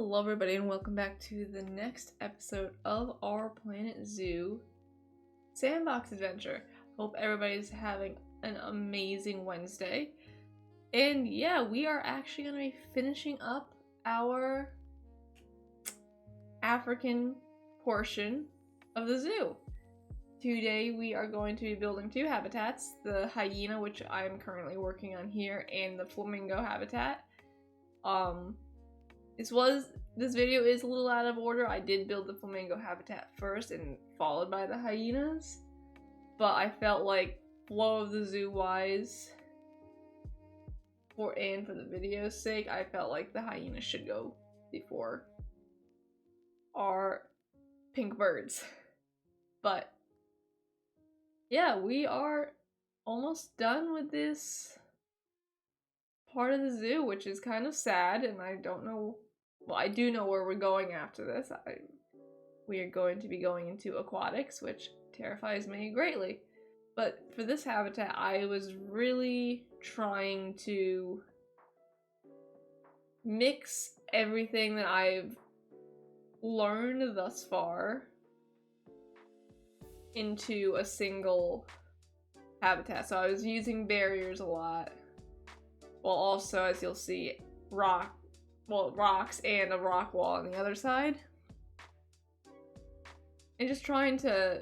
Hello everybody and welcome back to the next episode of our Planet Zoo Sandbox adventure. Hope everybody's having an amazing Wednesday. And yeah, we are actually going to be finishing up our African portion of the zoo. Today we are going to be building two habitats, the hyena, which I'm currently working on here, and the flamingo habitat. This video is a little out of order. I did build the flamingo habitat first and followed by the hyenas, but I felt like flow of the zoo wise for the video's sake, I felt like the hyena should go before our pink birds. But yeah, we are almost done with this part of the zoo, which is kind of sad, and I don't know. Well, I do know where we're going after this. We are going to be going into aquatics, which terrifies me greatly. But for this habitat, I was really trying to mix everything that I've learned thus far into a single habitat. So I was using barriers a lot, while also, as you'll see, rocks and a rock wall on the other side. And just trying to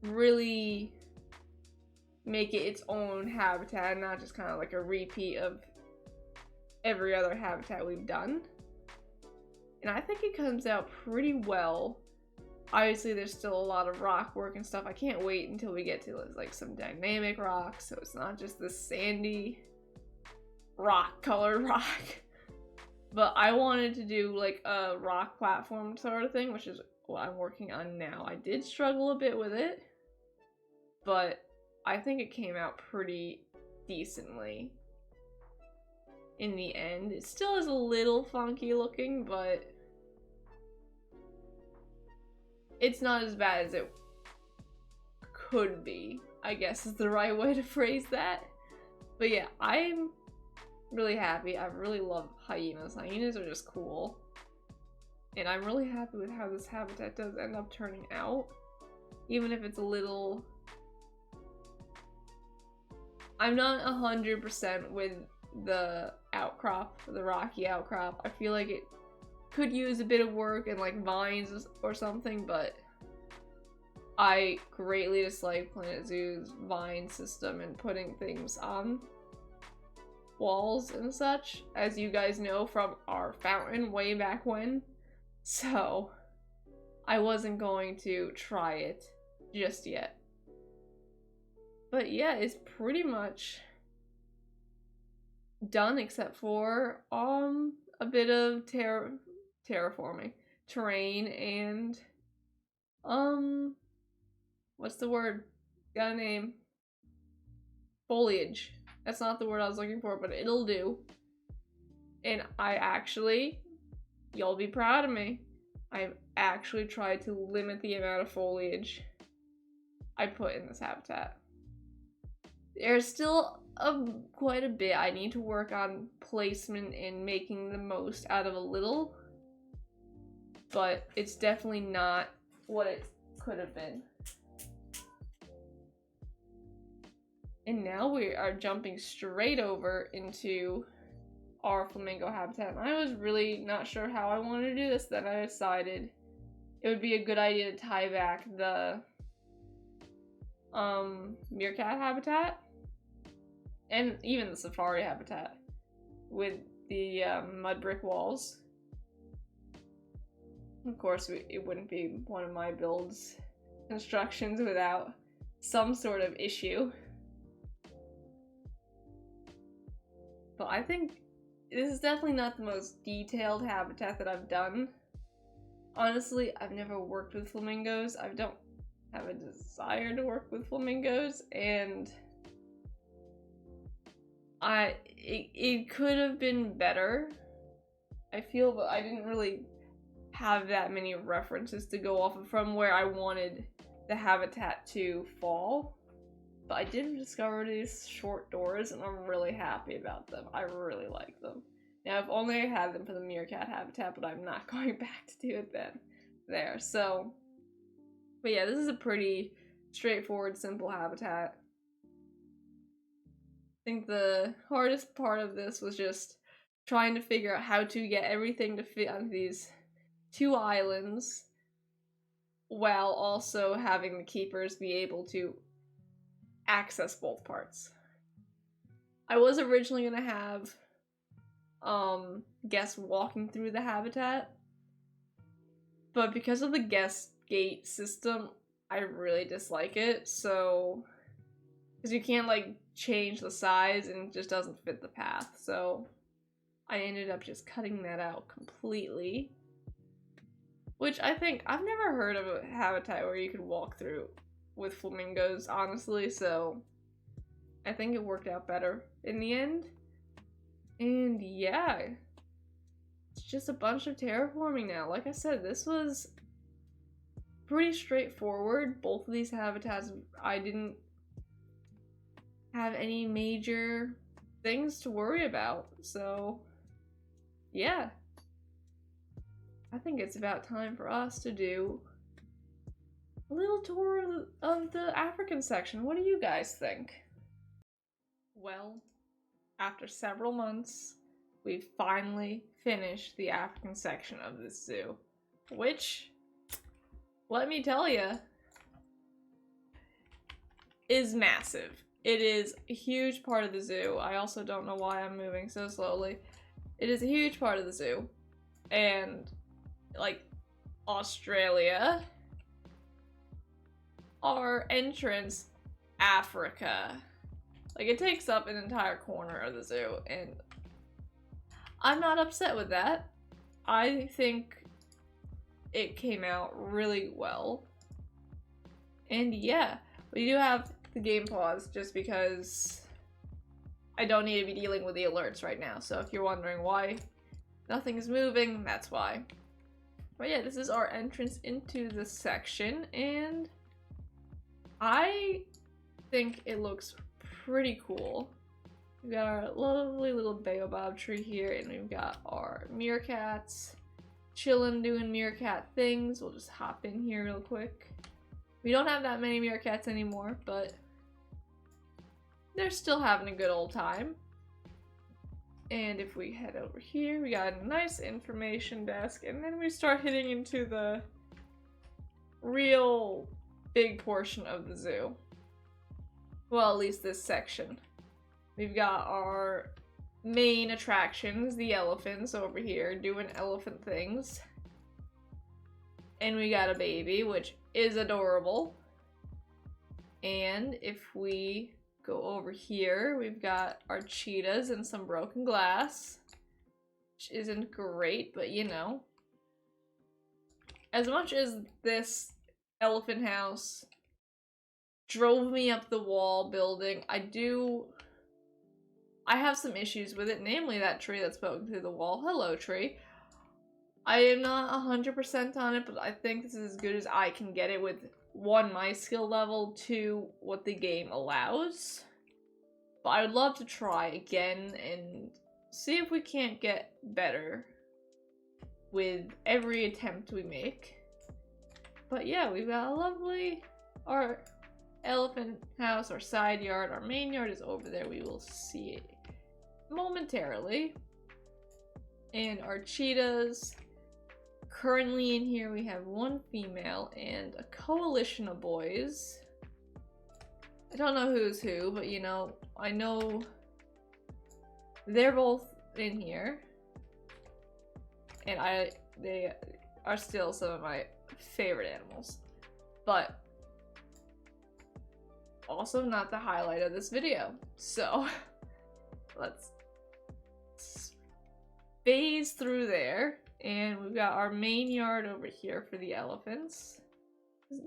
really make it its own habitat and not just kind of like a repeat of every other habitat we've done. And I think it comes out pretty well. Obviously, there's still a lot of rock work and stuff. I can't wait until we get to like some dynamic rocks, so it's not just this sandy colored rock. But I wanted to do like a rock platform sort of thing, which is what I'm working on now. I did struggle a bit with it, but I think it came out pretty decently in the end. It still is a little funky looking, but it's not as bad as it could be, I guess is the right way to phrase that. But yeah, I'm really happy. I really love hyenas. Hyenas are just cool. And I'm really happy with how this habitat does end up turning out. Even if it's a little... I'm not 100% with the outcrop, the rocky outcrop. I feel like it could use a bit of work and like vines or something, but I greatly dislike Planet Zoo's vine system and putting things on walls and such, as you guys know from our fountain way back when. So I wasn't going to try it just yet. But yeah, it's pretty much done except for a bit of terraforming, terrain, and what's the word? Got a name. Foliage. That's not the word I was looking for, but it'll do. And I actually, you'll be proud of me, I've actually tried to limit the amount of foliage I put in this habitat. There's still quite a bit I need to work on placement and making the most out of a little, but it's definitely not what it could have been. And now we are jumping straight over into our flamingo habitat. And I was really not sure how I wanted to do this, then I decided it would be a good idea to tie back the meerkat habitat and even the safari habitat with the mud brick walls. Of course, it wouldn't be one of my builds instructions without some sort of issue. But I think this is definitely not the most detailed habitat that I've done. Honestly, I've never worked with flamingos. I don't have a desire to work with flamingos, and it could have been better, I feel, but I didn't really have that many references to go off of from where I wanted the habitat to fall. But I did discover these short doors, and I'm really happy about them. I really like them. Now, if only I had them for the meerkat habitat, but I'm not going back to do it then. There, so. But yeah, this is a pretty straightforward, simple habitat. I think the hardest part of this was just trying to figure out how to get everything to fit on these 2 islands while also having the keepers be able to access both parts. I was originally gonna have guests walking through the habitat, but because of the guest gate system, I really dislike it. So, because you can't like change the size and it just doesn't fit the path, so I ended up just cutting that out completely. Which I think, I've never heard of a habitat where you could walk through with flamingos, honestly, so I think it worked out better in the end. And yeah, it's just a bunch of terraforming now. Like I said, this was pretty straightforward. Both of these habitats, I didn't have any major things to worry about, so yeah. I think it's about time for us to do a little tour of the African section. What do you guys think? Well, after several months, we've finally finished the African section of this zoo, which, let me tell you, is massive. It is a huge part of the zoo. I also don't know why I'm moving so slowly. It is a huge part of the zoo. And, like, Australia, our entrance, Africa. Like, it takes up an entire corner of the zoo, and I'm not upset with that. I think it came out really well. And yeah, we do have the game pause just because I don't need to be dealing with the alerts right now. So if you're wondering why nothing is moving, that's why. But yeah, this is our entrance into the section, and I think it looks pretty cool. We've got our lovely little baobab tree here, and we've got our meerkats chilling, doing meerkat things. We'll just hop in here real quick. We don't have that many meerkats anymore, but they're still having a good old time. And if we head over here, we got a nice information desk, and then we start hitting into the real big portion of the zoo. Well, at least this section. We've got our main attractions, the elephants over here doing elephant things. And we got a baby, which is adorable. And if we go over here, we've got our cheetahs and some broken glass, which isn't great, but you know. As much as this elephant house drove me up the wall building, I have some issues with it, namely that tree that's poking through the wall. Hello, tree. I am not 100% on it, but I think this is as good as I can get it with 1, my skill level, 2, what the game allows. But I would love to try again and see if we can't get better with every attempt we make. But yeah, we've got a lovely, our elephant house, our side yard, our main yard is over there. We will see it momentarily. And our cheetahs. Currently in here we have 1 female and a coalition of boys. I don't know who's who, but you know, I know they're both in here. And they are still some of my favorite animals. But also not the highlight of this video. So let's phase through there. And we've got our main yard over here for the elephants.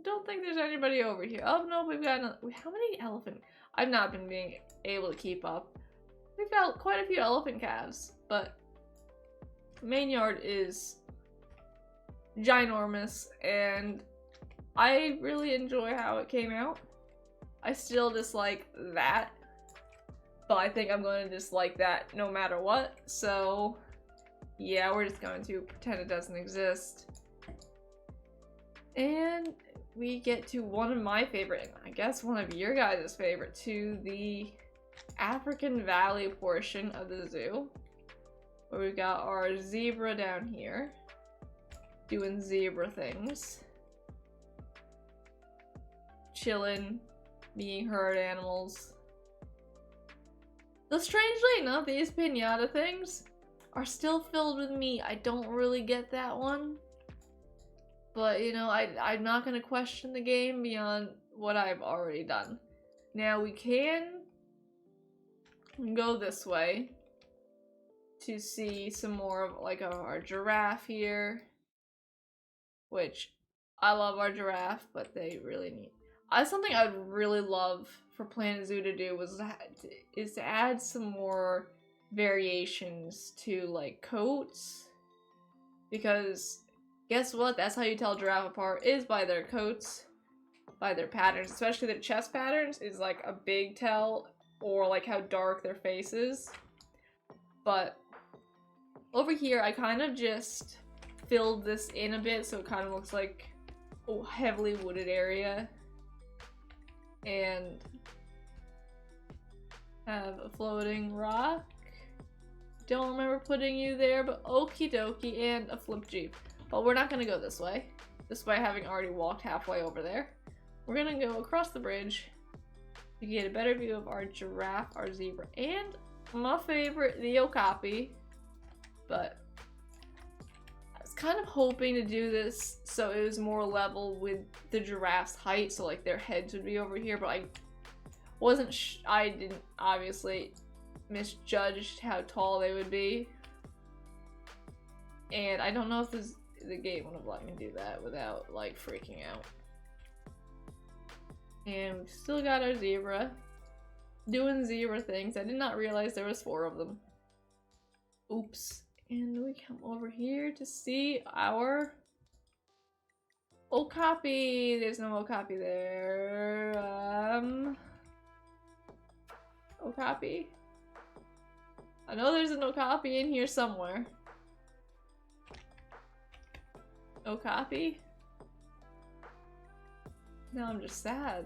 Don't think there's anybody over here. Oh no, we've got how many elephant? I've not been being able to keep up. We've got quite a few elephant calves, but the main yard is ginormous, and I really enjoy how it came out. I still dislike that, but I think I'm going to dislike that no matter what. So Yeah, we're just going to pretend it doesn't exist. And we get to one of my favorite, and I guess one of your guys' favorite too, the African Valley portion of the zoo. Where we've got our zebra down here, doing zebra things. Chilling, being herd animals. Though strangely enough, these pinata things are still filled with meat. I don't really get that one. But, you know, I'm not going to question the game beyond what I've already done. Now, we can go this way to see some more of, like, our giraffe here. Which, I love our giraffe, but they really need... That's something I'd really love for Planet Zoo to do is to add some more variations to, like, coats. Because... guess what? That's how you tell giraffe apart, is by their coats, by their patterns. Especially their chest patterns is like a big tell, or like how dark their face is. But over here, I kind of just filled this in a bit, so it kind of looks like a heavily wooded area. And have a floating rock. Don't remember putting you there, but okie dokie, and a flip jeep. But we're not gonna go this way. This way, having already walked halfway over there. We're gonna go across the bridge to get a better view of our giraffe, our zebra, and my favorite, the okapi. But I was kind of hoping to do this so it was more level with the giraffe's height, so like their heads would be over here, but I wasn't I didn't obviously misjudged how tall they would be. And I don't know if the game would have let me do that without like freaking out. And we've still got our zebra doing zebra things. I did not realize there was 4 of them. Oops. And we come over here to see our okapi. There's no okapi there. Okapi? I know there's an okapi in here somewhere. Okapi? Now I'm just sad.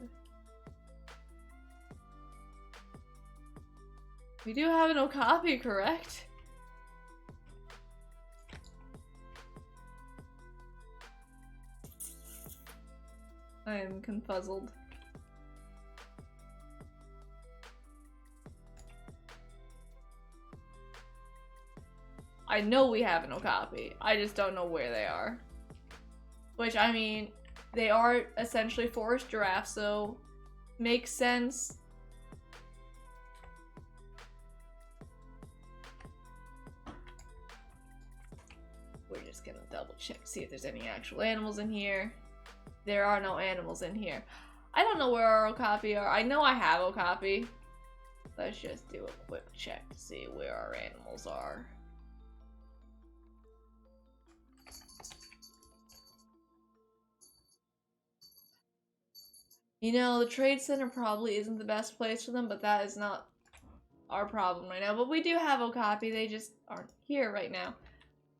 We do have an okapi, correct? I am confuzzled. I know we have an okapi. I just don't know where they are. Which, I mean, they are essentially forest giraffes, so makes sense. We're just gonna double check, see if there's any actual animals in here. There are no animals in here. I don't know where our okapi are. I know I have okapi. Let's just do a quick check to see where our animals are. You know, the trade center probably isn't the best place for them, but that is not our problem right now. But we do have okapi, they just aren't here right now.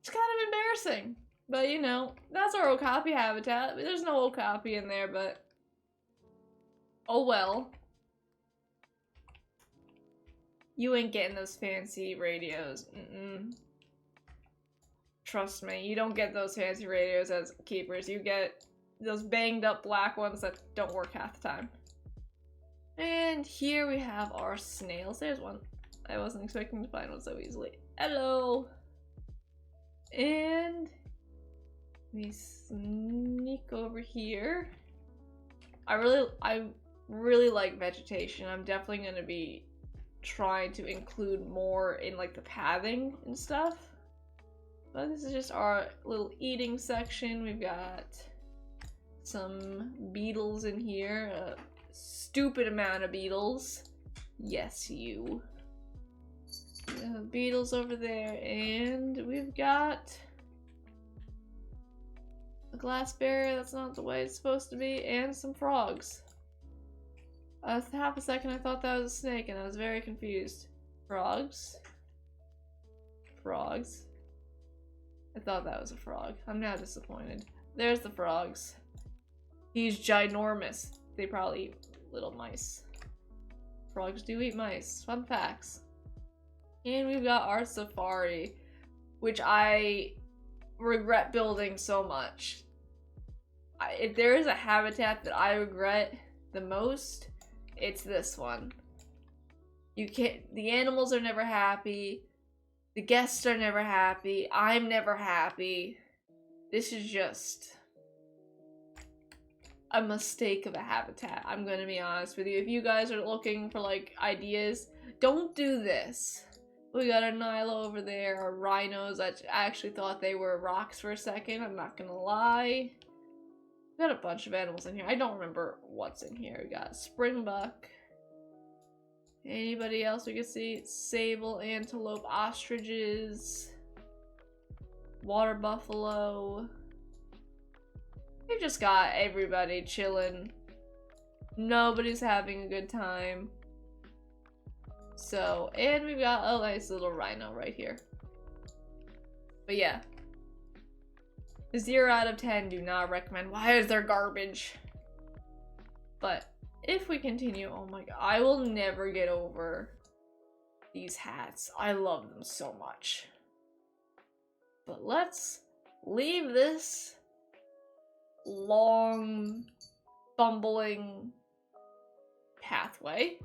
It's kind of embarrassing. But you know, that's our okapi habitat. There's no okapi in there, but oh well. You ain't getting those fancy radios. Trust me, you don't get those fancy radios as keepers. You get those banged up black ones that don't work half the time. And here we have our snails. There's one. I wasn't expecting to find one so easily. Hello! And we sneak over here. I really like vegetation. I'm definitely gonna be trying to include more in like the pathing and stuff. But this is just our little eating section. We've got some beetles in here. A stupid amount of beetles. Yes, you. We have beetles over there, and we've got a glass barrier. That's not the way it's supposed to be, and some frogs. Half a second I thought that was a snake, and I was very confused. Frogs. Frogs. I thought that was a frog. I'm now disappointed. There's the frogs. He's ginormous. They probably eat little mice. Frogs do eat mice. Fun facts. And we've got our safari, which I regret building so much. If there is a habitat that I regret the most, it's this one. The animals are never happy. The guests are never happy. I'm never happy. This is just a mistake of a habitat. I'm gonna be honest with you. If you guys are looking for like ideas, don't do this. We got a Nile over there, our rhinos. I actually thought they were rocks for a second. I'm not gonna lie. We got a bunch of animals in here. I don't remember what's in here. We got springbuck. Anybody else we can see? Sable, antelope, ostriches, water buffalo. We've just got everybody chilling. Nobody's having a good time. So, and we've got a nice little rhino right here. But yeah. 0 out of 10, do not recommend. Why is there garbage? But if we continue, oh my god, I will never get over these hats. I love them so much. But let's leave this long, bumbling pathway.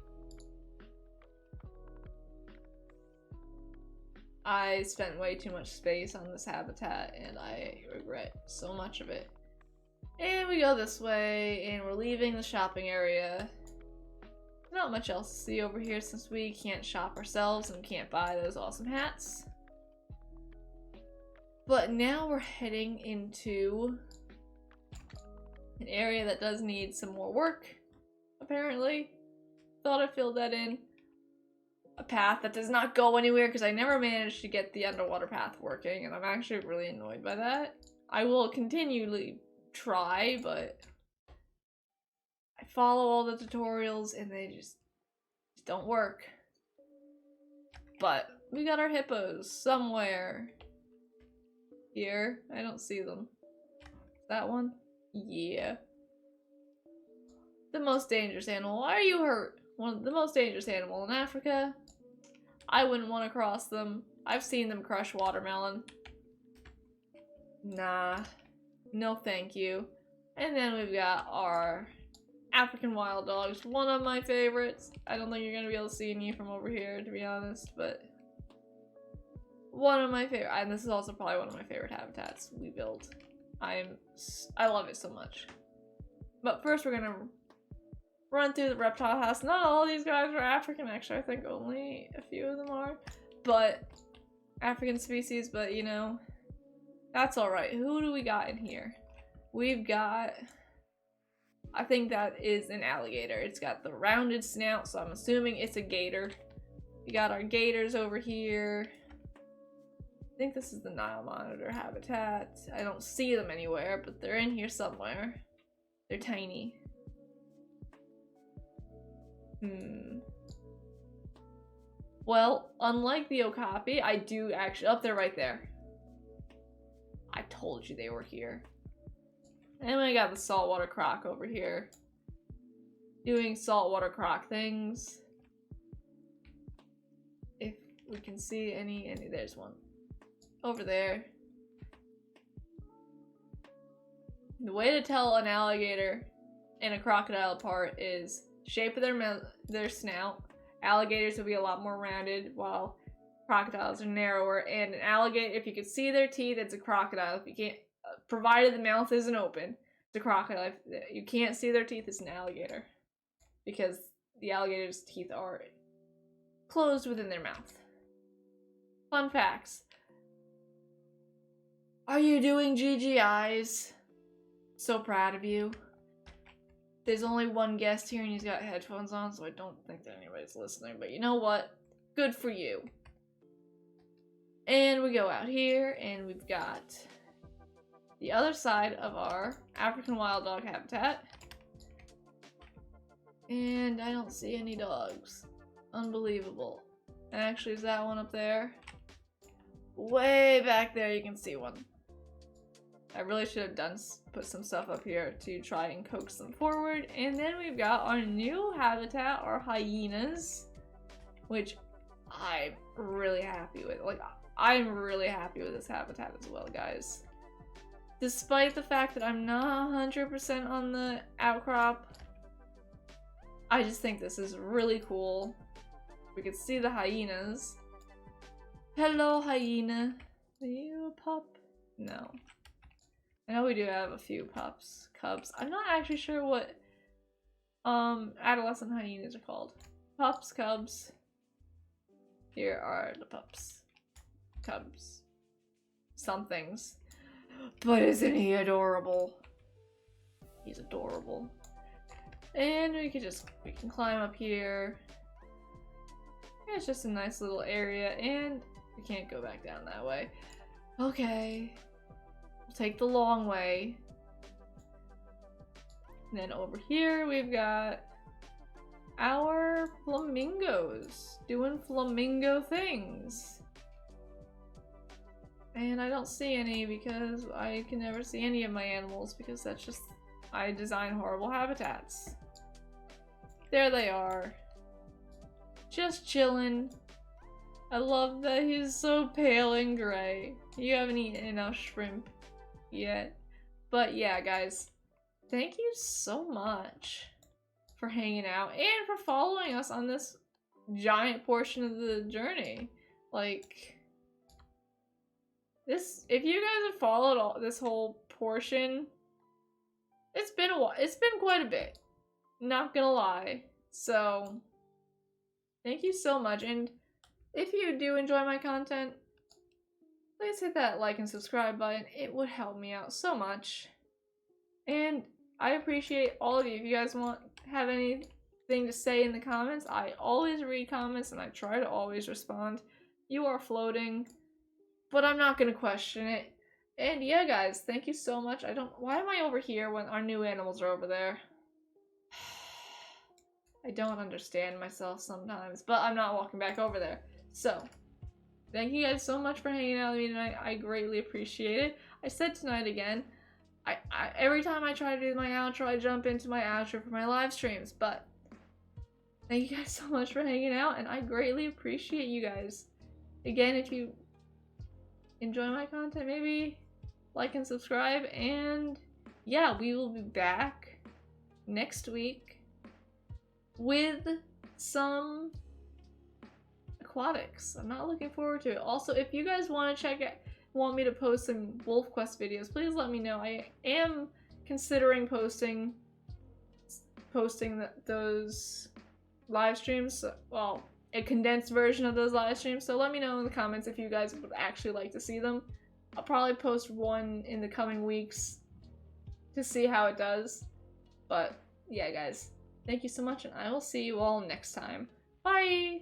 I spent way too much space on this habitat and I regret so much of it. And we go this way and we're leaving the shopping area. Not much else to see over here since we can't shop ourselves and can't buy those awesome hats. But now we're heading into an area that does need some more work, apparently. Thought I filled that in. A path that does not go anywhere because I never managed to get the underwater path working, and I'm actually really annoyed by that. I will continually try, but I follow all the tutorials and they just don't work. But we got our hippos somewhere here. I don't see them. That one? Yeah. The most dangerous animal. Why are you hurt? The most dangerous animal in Africa. I wouldn't want to cross them. I've seen them crush watermelon. Nah. No thank you. And then we've got our African wild dogs. One of my favorites. I don't think you're going to be able to see me from over here, to be honest, but one of my favorite. And this is also probably one of my favorite habitats we built. I love it so much. But first we're going to run through the reptile house. Not all these guys are African, actually. I think only a few of them are. But African species, but you know, that's alright. Who do we got in here? We've got, I think that is an alligator. It's got the rounded snout, so I'm assuming it's a gator. We got our gators over here. I think this is the Nile Monitor habitat. I don't see them anywhere, but they're in here somewhere. They're tiny. Well, unlike the okapi, I do actually... Up there, right there. I told you they were here. And I got the saltwater croc over here. Doing saltwater croc things. If we can see any... There's one. Over there. The way to tell an alligator and a crocodile apart is shape of their snout. Alligators will be a lot more rounded, while crocodiles are narrower. And an alligator, if you can see their teeth, it's a crocodile. If you can't, provided the mouth isn't open, it's a crocodile. If you can't see their teeth, it's an alligator, because the alligator's teeth are closed within their mouth. Fun facts. Are you doing GGIs? So proud of you. There's only one guest here and he's got headphones on, so I don't think that anybody's listening. But you know what? Good for you. And we go out here and we've got the other side of our African wild dog habitat. And I don't see any dogs. Unbelievable. Actually, is that one up there? way back there you can see one. I really should have put some stuff up here to try and coax them forward. And then we've got our new habitat, our hyenas, which I'm really happy with. Like, I'm really happy with this habitat as well, guys. Despite the fact that I'm not 100% on the outcrop, I just think this is really cool. We can see the hyenas. Hello, hyena. Are you a pup? No. I know we do have a few cubs. I'm not actually sure what adolescent hyenas are called. Pups, cubs. Here are the pups. Cubs. Somethings. But isn't he adorable? He's adorable. And we can climb up here. Yeah, it's just a nice little area, and we can't go back down that way. Okay. We'll take the long way. And then over here we've got our flamingos doing flamingo things. And I don't see any because I can never see any of my animals because that's just, I design horrible habitats. There they are. Just chilling. I love that he's so pale and gray. You haven't eaten enough shrimp yet. But yeah, guys, thank you so much for hanging out and for following us on this giant portion of the journey. Like, this, if you guys have followed this whole portion, it's been a while. It's been quite a bit. Not gonna lie. So, thank you so much. And if you do enjoy my content, please hit that like and subscribe button. It would help me out so much. And I appreciate all of you. If you guys have anything to say in the comments, I always read comments and I try to always respond. You are floating, but I'm not gonna question it. And yeah, guys, thank you so much. Why am I over here when our new animals are over there? I don't understand myself sometimes, but I'm not walking back over there. So, thank you guys so much for hanging out with me tonight. I greatly appreciate it. I said tonight again. Every time I try to do my outro, I jump into my outro for my live streams. But thank you guys so much for hanging out, and I greatly appreciate you guys. Again, if you enjoy my content, maybe like and subscribe. And yeah, we will be back next week with some aquatics. I'm not looking forward to it. Also, if you guys want to want me to post some Wolf Quest videos, please let me know. I am considering posting those live streams. Well, a condensed version of those live streams. So let me know in the comments if you guys would actually like to see them. I'll probably post one in the coming weeks to see how it does. But yeah, guys, thank you so much, and I will see you all next time. Bye!